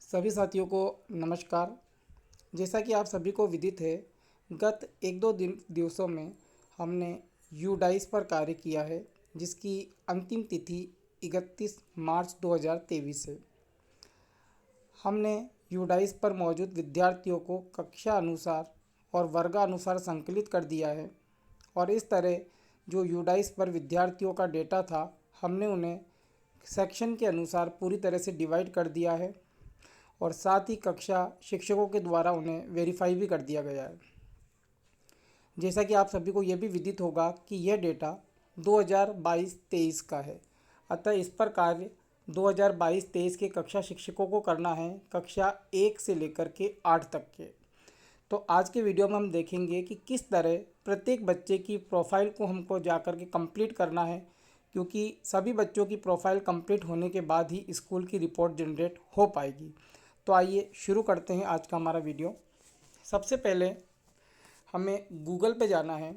सभी साथियों को नमस्कार। जैसा कि आप सभी को विदित है, गत एक दो दिवसों में हमने यूडाइस पर कार्य किया है, जिसकी अंतिम तिथि 31 मार्च 2023 है। हमने यूडाइस पर मौजूद विद्यार्थियों को कक्षा अनुसार और वर्गानुसार संकलित कर दिया है और इस तरह जो यूडाइस पर विद्यार्थियों का डेटा था, हमने उन्हें सेक्शन के अनुसार पूरी तरह से डिवाइड कर दिया है और साथ ही कक्षा शिक्षकों के द्वारा उन्हें वेरीफाई भी कर दिया गया है। जैसा कि आप सभी को यह भी विदित होगा कि यह डेटा 2022-23 का है, अतः इस पर कार्य 2022-23 के कक्षा शिक्षकों को करना है, कक्षा 1 से लेकर के 8 तक के। तो आज के वीडियो में हम देखेंगे कि किस तरह प्रत्येक बच्चे की प्रोफाइल को हमको जाकर के कंप्लीट करना है, क्योंकि सभी बच्चों की प्रोफाइल कंप्लीट होने के बाद ही स्कूल की रिपोर्ट जनरेट हो पाएगी। तो आइए शुरू करते हैं आज का हमारा वीडियो। सबसे पहले हमें गूगल पे जाना है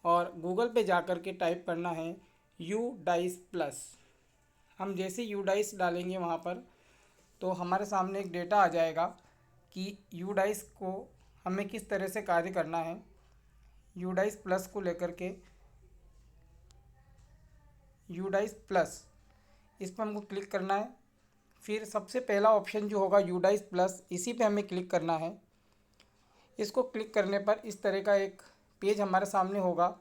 और गूगल पे जाकर के टाइप करना है यूडाइस प्लस। हम जैसे यूडाइस डालेंगे वहाँ पर तो हमारे सामने एक डेटा आ जाएगा कि यूडाइस को हमें किस तरह से कार्य करना है। यूडाइस प्लस को लेकर के यूडाइस प्लस इस पर हमको क्लिक करना है। फिर सबसे पहला ऑप्शन जो होगा यूडाइस प्लस, इसी पे हमें क्लिक करना है। इसको क्लिक करने पर इस तरह का एक पेज हमारे सामने होगा।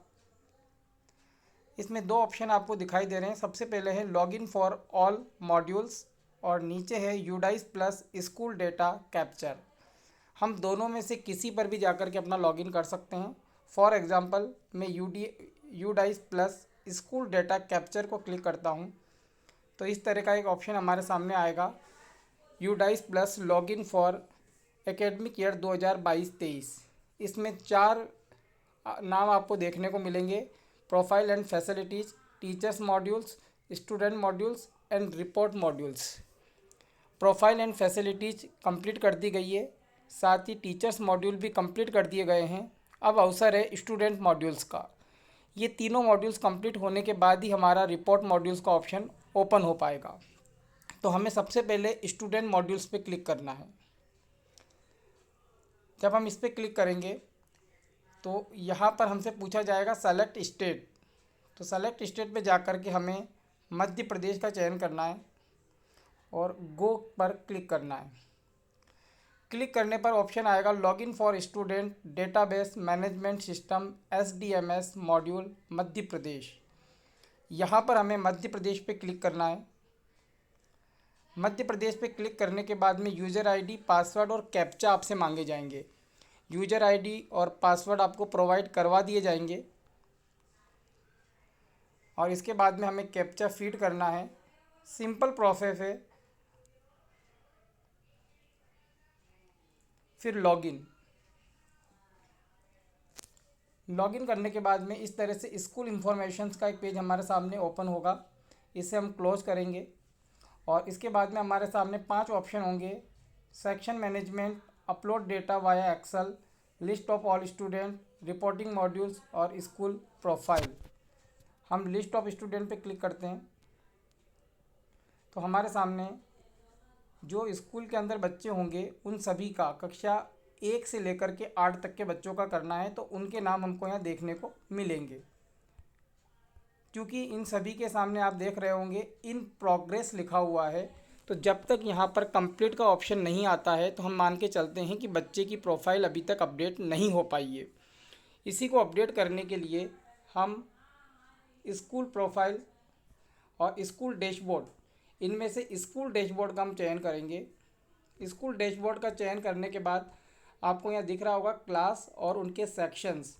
इसमें दो ऑप्शन आपको दिखाई दे रहे हैं। सबसे पहले है लॉगिन फॉर ऑल मॉड्यूल्स और नीचे है UDISE plus school data capture. हम दोनों में से किसी पर भी जाकर के अपना लॉगिन कर सकते हैं। फॉर एग्ज़ाम्पल मैं UDISE plus school data capture को क्लिक करता हूँ तो इस तरह का एक ऑप्शन हमारे सामने आएगा, UDISE plus login for academic year 2022-23। इसमें 4 नाम आपको देखने को मिलेंगे: profile and facilities, teachers modules, student modules and report modules. Profile and facilities complete कर दी गई है, साथ ही टीचर्स मॉड्यूल भी कंप्लीट कर दिए गए हैं। अब अवसर है स्टूडेंट मॉड्यूल्स का। ये तीनों मॉड्यूल्स कंप्लीट होने के बाद ही हमारा रिपोर्ट मॉड्यूल्स का ऑप्शन ओपन हो पाएगा। तो हमें सबसे पहले स्टूडेंट मॉड्यूल्स पे क्लिक करना है। जब हम इस पर क्लिक करेंगे तो यहाँ पर हमसे पूछा जाएगा सेलेक्ट स्टेट। तो सेलेक्ट स्टेट पे जाकर के हमें मध्य प्रदेश का चयन करना है और गो पर क्लिक करना है। क्लिक करने पर ऑप्शन आएगा login for student database management system SDMS module Madhya Pradesh. यहाँ पर हमें मध्य प्रदेश पे क्लिक करना है। मध्य प्रदेश पे क्लिक करने के बाद में यूज़र आईडी, पासवर्ड और कैप्चा आपसे मांगे जाएंगे। यूज़र आईडी और पासवर्ड आपको प्रोवाइड करवा दिए जाएंगे और इसके बाद में हमें कैप्चा फीड करना है। सिंपल प्रोसेस है। फिर लॉगिन करने के बाद में इस तरह से स्कूल इन्फॉर्मेशंस का एक पेज हमारे सामने ओपन होगा। इसे हम क्लोज करेंगे और इसके बाद में हमारे सामने 5 ऑप्शन होंगे: section management, upload data via Excel, list of all student, reporting modules और स्कूल प्रोफाइल। हम लिस्ट ऑफ स्टूडेंट पे क्लिक करते हैं तो हमारे सामने जो स्कूल के अंदर बच्चे होंगे उन सभी का कक्षा 1 से लेकर के 8 तक के बच्चों का करना है, तो उनके नाम हमको यहाँ देखने को मिलेंगे। क्योंकि इन सभी के सामने आप देख रहे होंगे इन प्रोग्रेस लिखा हुआ है, तो जब तक यहाँ पर कंप्लीट का ऑप्शन नहीं आता है तो हम मान के चलते हैं कि बच्चे की प्रोफाइल अभी तक अपडेट नहीं हो पाई है। इसी को अपडेट करने के लिए हम स्कूल प्रोफाइल और स्कूल डैशबोर्ड, इनमें से स्कूल डैशबोर्ड का हम चयन करेंगे। स्कूल डैशबोर्ड का चयन करने के बाद आपको यहाँ दिख रहा होगा क्लास और उनके सेक्शंस,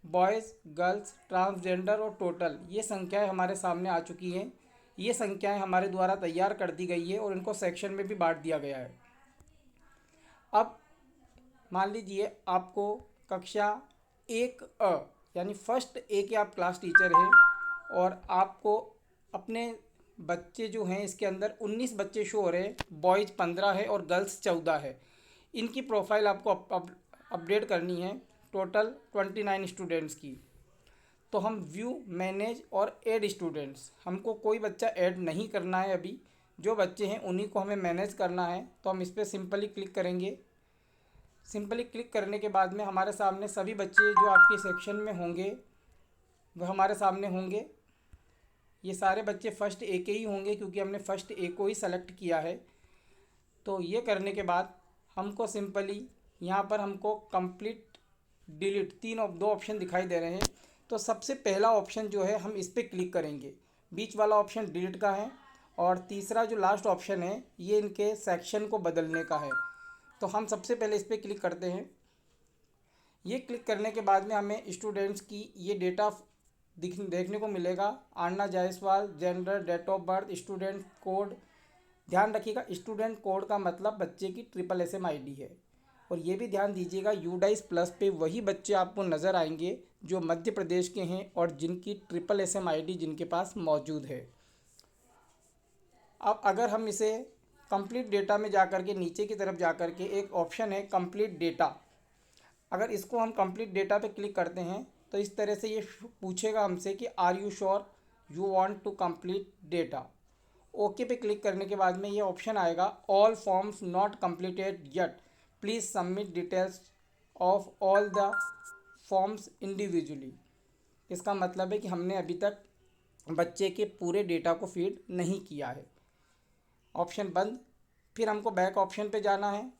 बॉयज़, गर्ल्स, ट्रांसजेंडर और टोटल। ये संख्याएं हमारे सामने आ चुकी हैं। ये संख्याएं हमारे द्वारा तैयार कर दी गई है और इनको सेक्शन में भी बांट दिया गया है। अब मान लीजिए आपको कक्षा 1A यानी फर्स्ट A के आप क्लास टीचर हैं और आपको अपने बच्चे जो हैं इसके अंदर 19 बच्चे शो हो रहे हैं, बॉयज़ 15 है और गर्ल्स 14 है। इनकी प्रोफाइल आपको अपडेट करनी है, टोटल 29 स्टूडेंट्स की। तो हम व्यू, मैनेज और ऐड स्टूडेंट्स, हमको कोई बच्चा ऐड नहीं करना है अभी, जो बच्चे हैं उन्हीं को हमें मैनेज करना है। तो हम इस पर सिंपली क्लिक करेंगे। सिंपली क्लिक करने के बाद में हमारे सामने सभी बच्चे जो आपके सेक्शन में होंगे वह हमारे सामने होंगे। ये सारे बच्चे फर्स्ट ए के ही होंगे क्योंकि हमने फर्स्ट ए को ही सेलेक्ट किया है। तो ये करने के बाद हमको सिंपली यहाँ पर हमको कंप्लीट डिलीट दो ऑप्शन दिखाई दे रहे हैं। तो सबसे पहला ऑप्शन जो है हम इस पर क्लिक करेंगे। बीच वाला ऑप्शन डिलीट का है और तीसरा जो लास्ट ऑप्शन है ये इनके सेक्शन को बदलने का है। तो हम सबसे पहले इस पर क्लिक करते हैं। ये क्लिक करने के बाद में हमें स्टूडेंट्स की ये डेटा देखने को मिलेगा। Anna Jaiswal, gender, date of birth, student code. ध्यान रखिएगा स्टूडेंट कोड का मतलब बच्चे की SSSM ID है। और ये भी ध्यान दीजिएगा UDICE प्लस पे वही बच्चे आपको नज़र आएंगे जो मध्य प्रदेश के हैं और जिनकी SSSM ID जिनके पास मौजूद है। अब अगर हम इसे कंप्लीट डेटा में जाकर के नीचे की तरफ जाकर के एक ऑप्शन है कंप्लीट डेटा, अगर इसको हम कंप्लीट डेटा पे क्लिक करते हैं तो इस तरह से ये पूछेगा हमसे कि are you sure you want to complete data. Okay पे क्लिक करने के बाद में ये ऑप्शन आएगा all forms not completed yet, please submit details of all the forms individually. इसका मतलब है कि हमने अभी तक बच्चे के पूरे डेटा को फीड नहीं किया है। ऑप्शन बंद। फिर हमको बैक ऑप्शन पे जाना है।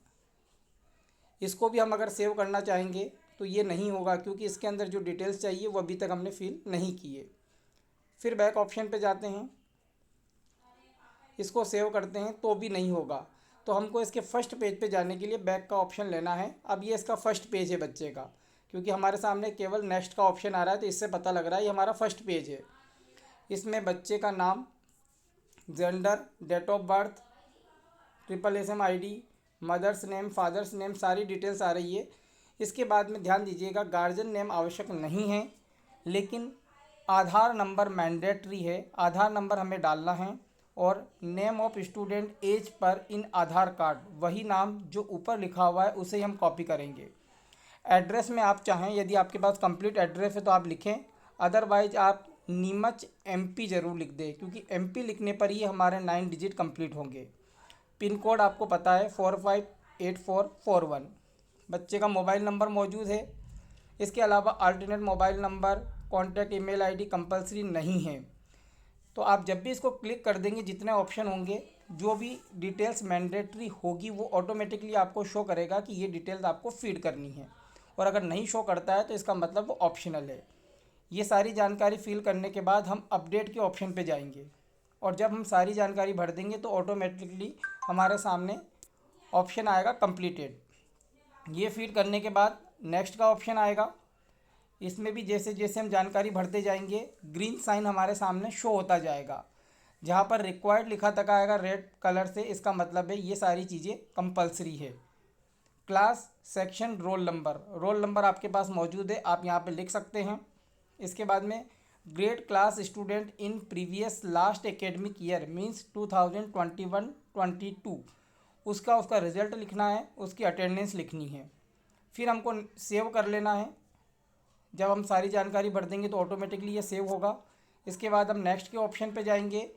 इसको भी हम अगर सेव करना चाहेंगे तो ये नहीं होगा क्योंकि इसके अंदर जो डिटेल्स चाहिए वो अभी तक हमने फिल नहीं किए। फिर बैक ऑप्शन पे जाते हैं, इसको सेव करते हैं तो भी नहीं होगा। तो हमको इसके फर्स्ट पेज पे जाने के लिए बैक का ऑप्शन लेना है। अब ये इसका फर्स्ट पेज है बच्चे का, क्योंकि हमारे सामने केवल नेक्स्ट का ऑप्शन आ रहा है तो इससे पता लग रहा है ये हमारा फर्स्ट पेज है। इसमें बच्चे का नाम, gender, date of birth, SSSM ID, mother's name, father's name, सारी डिटेल्स आ रही है। इसके बाद में ध्यान दीजिएगा गार्जियन नेम आवश्यक नहीं है, लेकिन आधार नंबर मैंडेटरी है। आधार नंबर हमें डालना है और name of student as per in Aadhaar card, वही नाम जो ऊपर लिखा हुआ है उसे हम कॉपी करेंगे। एड्रेस में आप चाहें यदि आपके पास कंप्लीट एड्रेस है तो आप लिखें, अदरवाइज आप नीमच MP ज़रूर लिख दें क्योंकि MP लिखने पर ही हमारे 9 डिजिट कंप्लीट होंगे। पिन कोड आपको पता है 458441। बच्चे का मोबाइल नंबर मौजूद है। इसके अलावा alternate mobile number, contact email ID compulsory नहीं है। तो आप जब भी इसको क्लिक कर देंगे जितने ऑप्शन होंगे, जो भी डिटेल्स मैंडेटरी होगी वो ऑटोमेटिकली आपको शो करेगा कि ये डिटेल्स आपको फीड करनी है। और अगर नहीं शो करता है तो इसका मतलब वो ऑप्शनल है। ये सारी जानकारी फिल करने के बाद हम अपडेट के ऑप्शन पे जाएंगे और जब हम सारी जानकारी भर देंगे तो ऑटोमेटिकली हमारे सामने ऑप्शन आएगा कंप्लीटेड। ये फीड करने के बाद नेक्स्ट का ऑप्शन आएगा। इसमें भी जैसे जैसे हम जानकारी भरते जाएंगे ग्रीन साइन हमारे सामने शो होता जाएगा। जहाँ पर रिक्वायर्ड लिखा तक आएगा रेड कलर से, इसका मतलब है ये सारी चीज़ें कंपलसरी है। क्लास, सेक्शन, रोल नंबर आपके पास मौजूद है, आप यहाँ पे लिख सकते हैं। इसके बाद में grade, class, student in previous last academic year means 2021-22, उसका रिज़ल्ट लिखना है, उसकी अटेंडेंस लिखनी है। फिर हमको सेव कर लेना है। जब हम सारी जानकारी भर देंगे तो ऑटोमेटिकली ये सेव होगा। इसके बाद हम नेक्स्ट के ऑप्शन पे जाएंगे।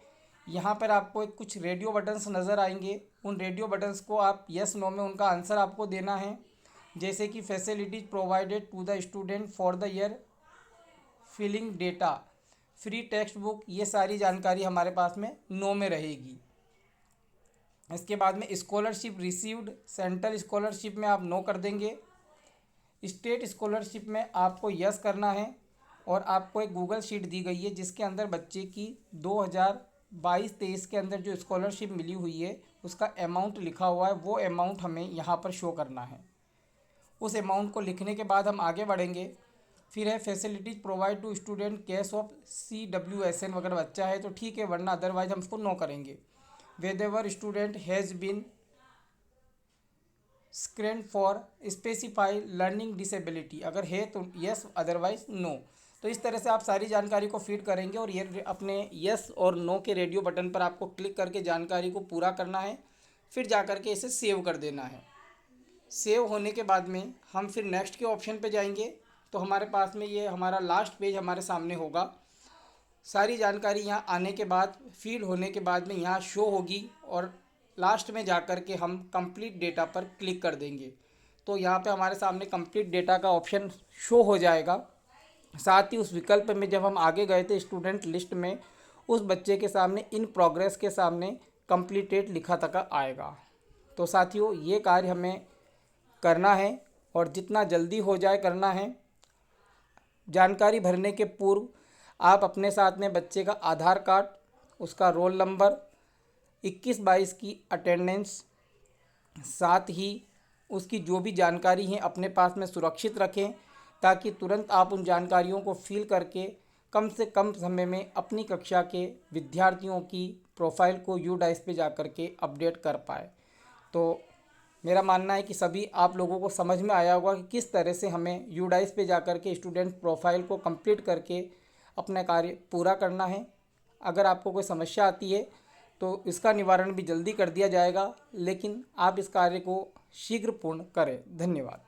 यहाँ पर आपको कुछ रेडियो बटन्स नज़र आएंगे। उन रेडियो बटन्स को आप यस नो में उनका आंसर आपको देना है, जैसे कि facilities provided to the student for the year, filling data, free text book, ये सारी जानकारी हमारे पास में नो में रहेगी। इसके बाद में स्कॉलरशिप रिसीव्ड, सेंट्रल स्कॉलरशिप में आप नो कर देंगे। स्टेट स्कॉलरशिप में आपको यस करना है और आपको एक गूगल शीट दी गई है जिसके अंदर बच्चे की 2022-23 के अंदर जो स्कॉलरशिप मिली हुई है उसका अमाउंट लिखा हुआ है, वो अमाउंट हमें यहाँ पर शो करना है। उस अमाउंट को लिखने के बाद हम आगे बढ़ेंगे। फिर है facilities provide to student case of CWSN, अगर बच्चा है तो ठीक है, वरना अदरवाइज हम उसको नो करेंगे। Whether student has been screen for specify learning disability, अगर है तो यस, अदरवाइज नो। तो इस तरह से आप सारी जानकारी को फीड करेंगे और ये अपने यस और नो के रेडियो बटन पर आपको क्लिक करके जानकारी को पूरा करना है। फिर जा कर के इसे सेव कर देना है। सेव होने के बाद में हम फिर नेक्स्ट के ऑप्शन पे जाएंगे तो हमारे पास में ये हमारा लास्ट पेज हमारे सामने होगा। सारी जानकारी यहाँ आने के बाद फीड होने के बाद में यहाँ शो होगी और लास्ट में जा कर के हम कंप्लीट डेटा पर क्लिक कर देंगे तो यहाँ पे हमारे सामने कंप्लीट डेटा का ऑप्शन शो हो जाएगा। साथ ही उस विकल्प में जब हम आगे गए थे स्टूडेंट लिस्ट में, उस बच्चे के सामने इन प्रोग्रेस के सामने कंप्लीटेड लिखा तक आएगा। तो साथियों, ये कार्य हमें करना है और जितना जल्दी हो जाए करना है। जानकारी भरने के पूर्व आप अपने साथ में बच्चे का आधार कार्ड, उसका रोल नंबर, 21-22 की अटेंडेंस, साथ ही उसकी जो भी जानकारी है अपने पास में सुरक्षित रखें ताकि तुरंत आप उन जानकारियों को फिल करके कम से कम समय में अपनी कक्षा के विद्यार्थियों की प्रोफाइल को यूडाइस पे जा कर के अपडेट कर पाए। तो मेरा मानना है कि सभी आप लोगों को समझ में आया होगा कि किस तरह से हमें यूडाइस पे जा कर के स्टूडेंट प्रोफाइल को कंप्लीट करके अपना कार्य पूरा करना है। अगर आपको कोई समस्या आती है तो इसका निवारण भी जल्दी कर दिया जाएगा, लेकिन आप इस कार्य को शीघ्र पूर्ण करें। धन्यवाद।